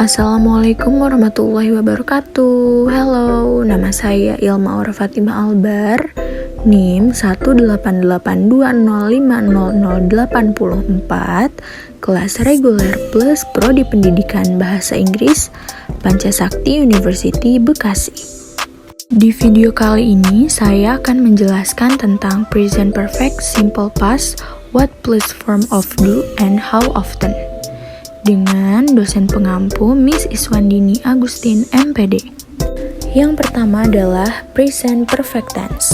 Assalamualaikum warahmatullahi wabarakatuh. Halo, nama saya Ilma Aura Fatimah Albar, NIM 18820500084, kelas reguler plus Prodi Pendidikan Bahasa Inggris, Pancasakti University Bekasi. Di video kali ini, saya akan menjelaskan tentang present perfect, simple past, what plus form of do, and how often, dengan dosen pengampu Miss Iswandini Agustin MPD. Yang pertama adalah present perfect tense.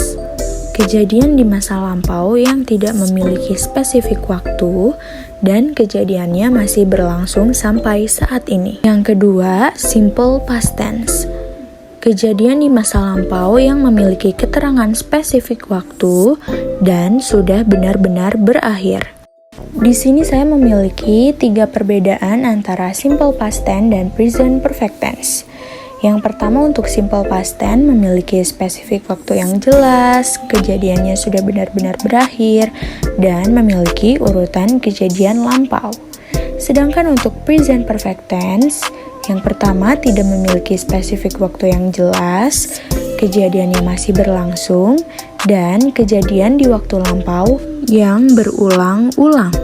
Kejadian di masa lampau yang tidak memiliki spesifik waktu dan kejadiannya masih berlangsung sampai saat ini. Yang kedua, simple past tense. Kejadian di masa lampau yang memiliki keterangan spesifik waktu dan sudah benar-benar berakhir. Di sini saya memiliki 3 perbedaan antara simple past tense dan present perfect tense. Yang pertama, untuk simple past tense memiliki spesifik waktu yang jelas, kejadiannya sudah benar-benar berakhir, dan memiliki urutan kejadian lampau. Sedangkan untuk present perfect tense, yang pertama tidak memiliki spesifik waktu yang jelas, kejadiannya masih berlangsung, dan kejadian di waktu lampau yang berulang-ulang.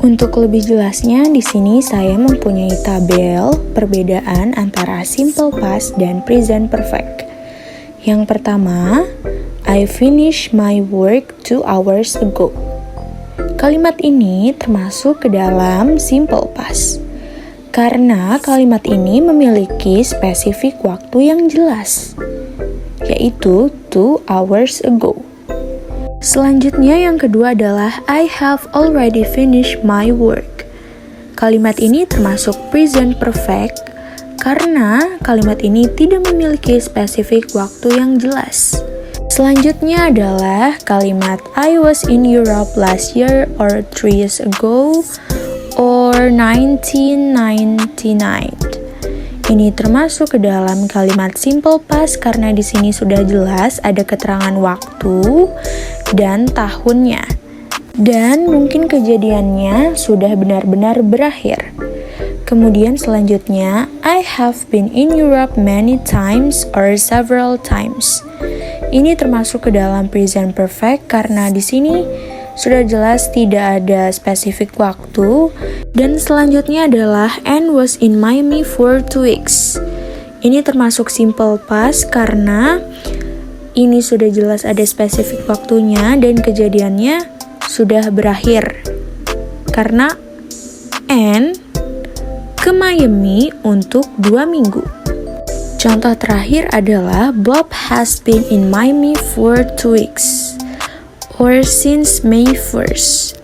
Untuk lebih jelasnya, di sini saya mempunyai tabel perbedaan antara simple past dan present perfect. Yang pertama, I finished my work 2 hours ago. Kalimat ini termasuk ke dalam simple past, karena kalimat ini memiliki spesifik waktu yang jelas, yaitu 2 hours ago. Selanjutnya yang kedua adalah I have already finished my work. Kalimat ini termasuk present perfect karena kalimat ini tidak memiliki spesifik waktu yang jelas. Selanjutnya adalah kalimat I was in Europe last year or 3 years ago or 1999. Ini termasuk ke dalam kalimat simple past karena di sini sudah jelas ada keterangan waktu dan tahunnya. Dan mungkin kejadiannya sudah benar-benar berakhir. Kemudian selanjutnya, I have been in Europe many times or several times. Ini termasuk ke dalam present perfect karena di sini sudah jelas tidak ada spesifik waktu. Dan selanjutnya adalah and was in Miami for 2 weeks. Ini termasuk simple past karena ini sudah jelas ada spesifik waktunya dan kejadiannya sudah berakhir. Karena and ke Miami untuk 2 minggu. Contoh terakhir adalah Bob has been in Miami for 2 weeks or since May 1st.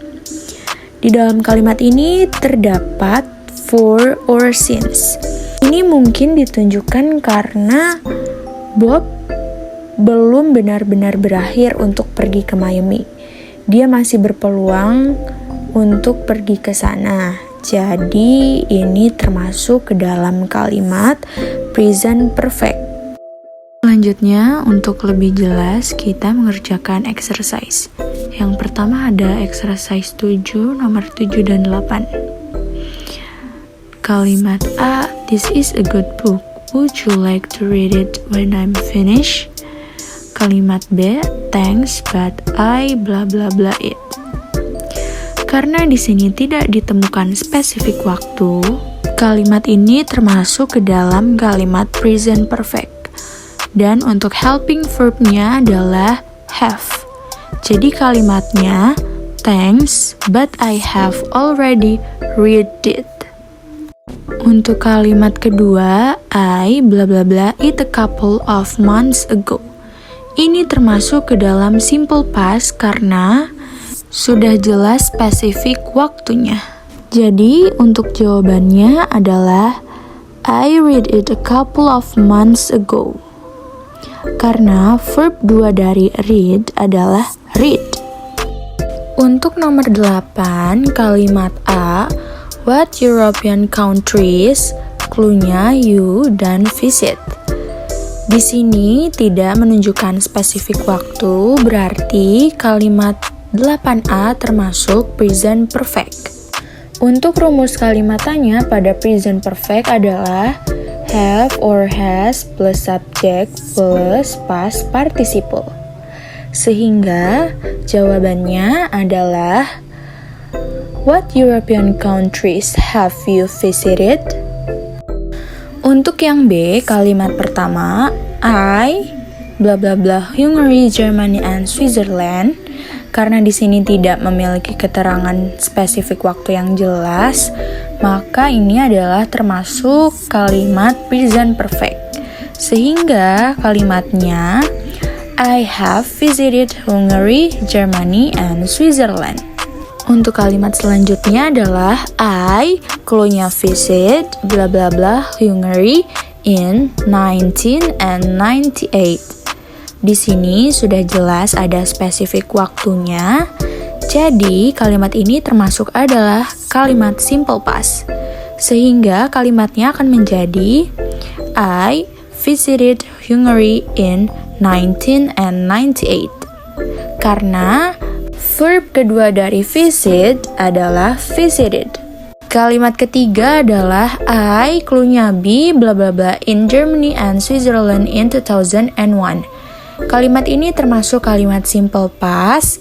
Di dalam kalimat ini terdapat for or since. Ini mungkin ditunjukkan karena Bob belum benar-benar berakhir untuk pergi ke Miami. Dia masih berpeluang untuk pergi ke sana. Jadi ini termasuk ke dalam kalimat present perfect. Selanjutnya, untuk lebih jelas kita mengerjakan exercise. Yang pertama ada exercise 7, nomor 7 dan 8. Kalimat A, this is a good book. Would you like to read it when I'm finished? Kalimat B, thanks but I bla bla bla it. Karena di sini tidak ditemukan spesifik waktu, kalimat ini termasuk ke dalam kalimat present perfect. Dan untuk helping verb-nya adalah have. Jadi kalimatnya thanks but I have already read it. Untuk kalimat kedua, I bla bla bla it a couple of months ago. Ini termasuk ke dalam simple past karena sudah jelas spesifik waktunya. Jadi untuk jawabannya adalah I read it a couple of months ago. Karena verb 2 dari read adalah read. Untuk nomor 8, kalimat A, what European countries, cluenya you dan visit. Di sini tidak menunjukkan spesifik waktu, berarti kalimat 8A termasuk present perfect. Untuk rumus kalimat tanya pada present perfect adalah have or has plus subject plus past participle. Sehingga jawabannya adalah what European countries have you visited? Untuk yang B, kalimat pertama I bla bla bla Hungary, Germany, and Switzerland. Karena di sini tidak memiliki keterangan spesifik waktu yang jelas, maka ini adalah termasuk kalimat present perfect. Sehingga kalimatnya I have visited Hungary, Germany, and Switzerland. Untuk kalimat selanjutnya adalah I cluenya visit bla bla bla Hungary in 1998. Di sini sudah jelas ada spesifik waktunya. Jadi kalimat ini termasuk adalah kalimat simple past. Sehingga kalimatnya akan menjadi I visited Hungary in 1998. Karena verb kedua dari visit adalah visited. Kalimat ketiga adalah I cluenya be bla bla bla in Germany and Switzerland in 2001. Kalimat ini termasuk kalimat simple past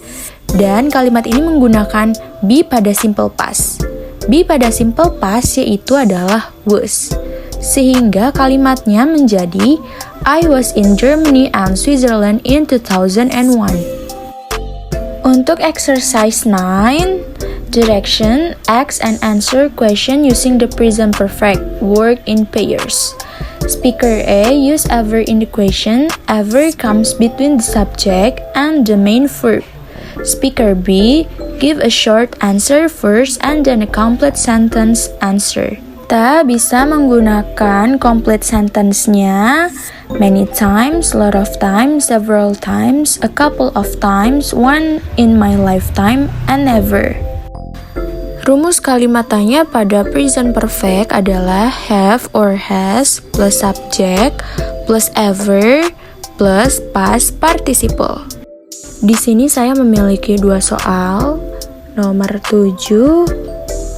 dan kalimat ini menggunakan be pada simple past. Be pada simple past yaitu adalah was. Sehingga kalimatnya menjadi I was in Germany and Switzerland in 2001. Untuk exercise 9, direction, ask and answer question using the present perfect, work in pairs. Speaker A, use ever in the question. Ever comes between the subject and the main verb. Speaker B, give a short answer first and then a complete sentence answer. Kita bisa menggunakan complete sentence-nya many times, lot of times, several times, a couple of times, one in my lifetime, and never. Rumus kalimat tanya pada present perfect adalah have or has plus subject plus ever plus past participle. Di sini saya memiliki dua soal, nomor 7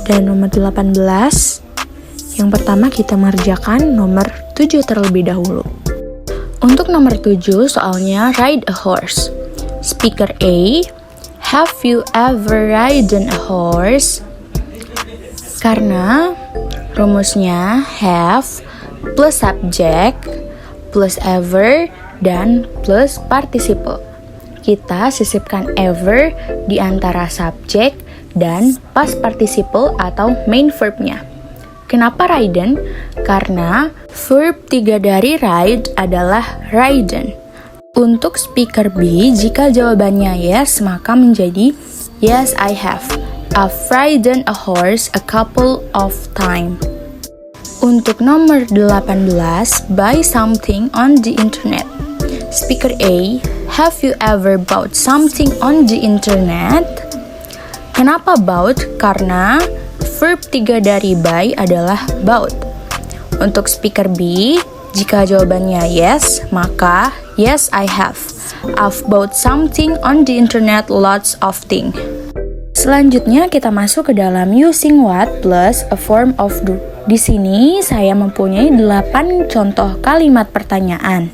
dan nomor 18. Yang pertama kita mengerjakan nomor 7 terlebih dahulu. Untuk nomor 7 soalnya ride a horse. Speaker A, have you ever ridden a horse? Karena rumusnya have plus subject plus ever dan plus participle. Kita sisipkan ever di antara subjek dan past participle atau main verbnya. Kenapa ridden? Karena verb 3 dari ride adalah ridden. Untuk speaker B, jika jawabannya yes, maka menjadi yes I have. I've ridden a horse a couple of times. Untuk nomor 18, buy something on the internet. Speaker A, have you ever bought something on the internet? Kenapa bought? Karena verb 3 dari buy adalah bought. Untuk speaker B, jika jawabannya yes, maka yes I have. I've bought something on the internet, lots of things. Selanjutnya kita masuk ke dalam using what plus a form of do. Di sini saya mempunyai 8 contoh kalimat pertanyaan.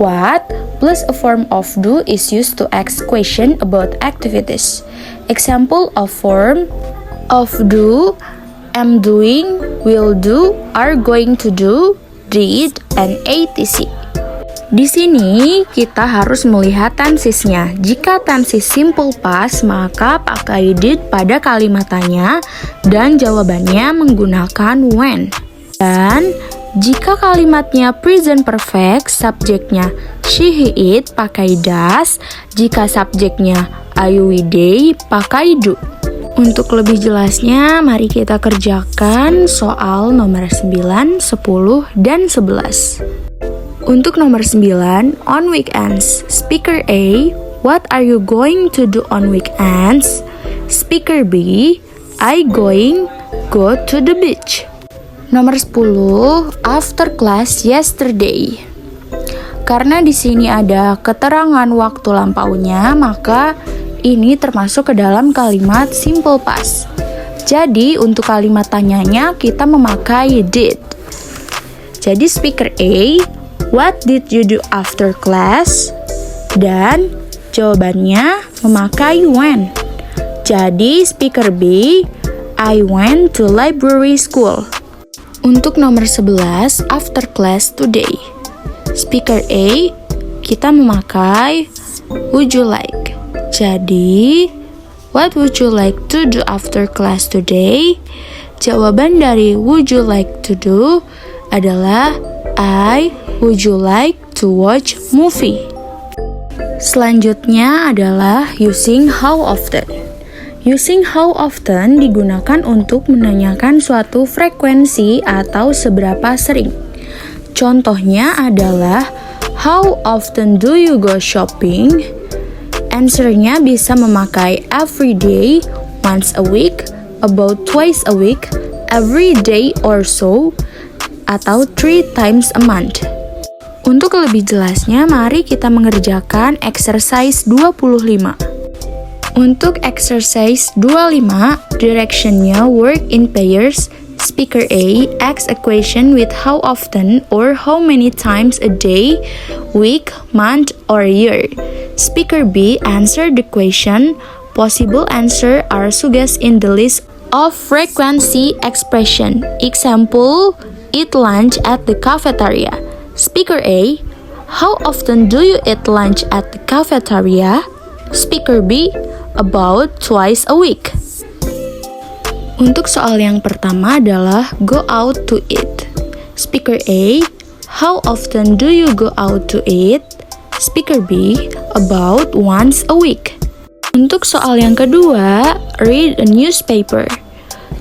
What plus a form of do is used to ask question about activities. Example of form of do, am doing, will do, are going to do, did, and etc. Di sini kita harus melihat tensesnya. Jika tenses simple past, maka pakai did pada kalimat tanya dan jawabannya menggunakan when. Dan jika kalimatnya present perfect, subjeknya she, he, it pakai does. Jika subjeknya I, we, they pakai do. Untuk lebih jelasnya, mari kita kerjakan soal nomor 9, 10, dan 11. Untuk nomor 9, on weekends. Speaker A, what are you going to do on weekends? Speaker B, I going go to the beach. Nomor 10, after class yesterday. Karena di sini ada keterangan waktu lampaunya, maka ini termasuk ke dalam kalimat simple past. Jadi untuk kalimat tanyanya kita memakai did. Jadi speaker A, what did you do after class? Dan jawabannya memakai when. Jadi speaker B, I went to library school. Untuk nomor 11, after class today. Speaker A, kita memakai would you like. Jadi, what would you like to do after class today? Jawaban dari would you like to do adalah would you like to watch movie. Selanjutnya adalah using how often. Using how often digunakan untuk menanyakan suatu frekuensi atau seberapa sering. Contohnya adalah how often do you go shopping? Answernya bisa memakai every day, once a week, about twice a week, every day or so, atau 3 times a month. Untuk lebih jelasnya, mari kita mengerjakan exercise 25. Untuk exercise 25, directionnya work in pairs. Speaker A asks a question with how often or how many times a day, week, month, or year. Speaker B answer the question. Possible answer are suggested in the list of frequency expression. Example, eat lunch at the cafeteria. Speaker A, how often do you eat lunch at the cafeteria? Speaker B, about twice a week. Untuk soal yang pertama adalah go out to eat. Speaker A, how often do you go out to eat? Speaker B, about once a week. Untuk soal yang kedua, read a newspaper.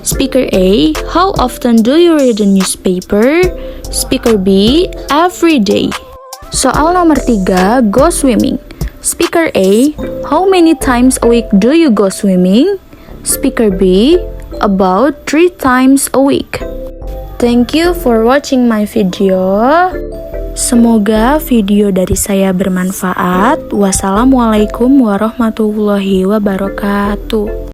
Speaker A, how often do you read a newspaper? Speaker B, every day. Soal nomor 3, go swimming. Speaker A, how many times a week do you go swimming? Speaker B, about 3 times a week. Thank you for watching my video. Semoga video dari saya bermanfaat. Wassalamualaikum warahmatullahi wabarakatuh.